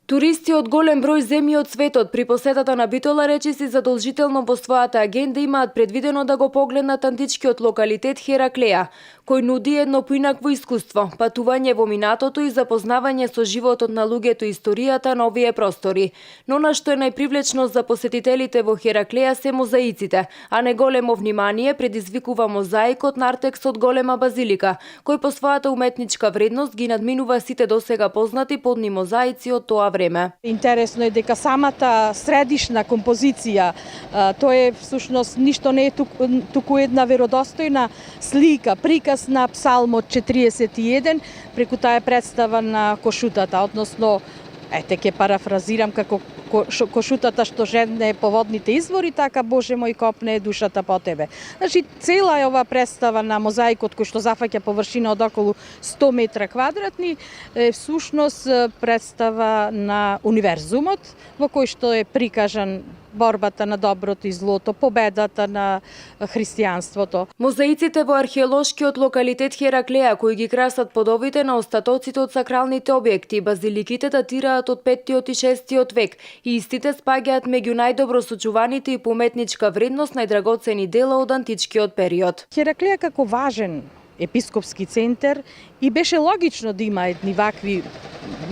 Туристи од голем број земји од светот при посетата на Битола речиси задолжително во својата агенда имаат предвидено да го погледнат античкиот локалитет Хераклеја, кој нуди едно поинакво искуство, патување во минатото и запознавање со животот на луѓето и историјата на овие простори. Но на што е најпривлечно за посетителите во Хераклеја се мозаиците, а не големо внимание предизвикува мозаикот нартекс од голема базилика, кој по својата уметничка вредност ги надминува сите досега познати подни мозаици од тоа време. Интересно е дека самата средишна композиција, тоа е всушност ништо не е туку една веродостојна слика, приказ на Псалмот 41, преку таа представа на кошутата, односно, ќе парафразирам како кошутата што жедне по водните извори, така Боже мој копне душата по тебе. Значи, цела е ова представа на мозаикот кој што зафаќа површина од околу 100 метра квадратни, е всушност представа на универзумот, во кој што е прикажан борбата на доброто и злото, победата на христијанството. Мозаиците во археолошкиот локалитет Хераклеја, кои ги красат подовите на остатоците од сакралните објекти, базиликите датираат од 5 и 6 век и истите спаѓаат меѓу најдобро сочуваните и по уметничка вредност најдрагоцени дела од античкиот период. Хераклеја како важен епископски центар и беше логично да има едни вакви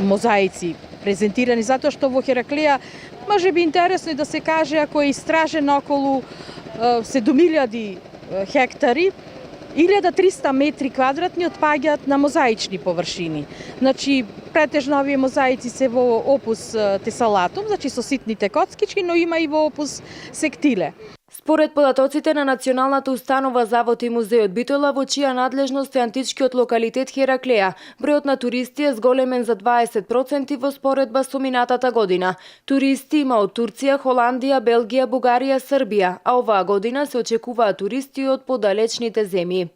мозаици презентирани, затоа што во Хераклеја може би интересно е да се каже, ако е истражено околу 7000 хектари, 1300 метри квадратни отпаѓаат на мозаични површини. Значи, претежно овие мозаици се во опус тесалатум, значи со ситните коцкички, но има и во опус сектиле. Според податоците на Националната установа Завод и музејот Битола, во чија надлежност е античкиот локалитет Хераклеја, бројот на туристи е зголемен за 20% во споредба со минатата година. Туристи има од Турција, Холандија, Белгија, Бугарија, Србија, а оваа година се очекуваат туристи од подалечните земји.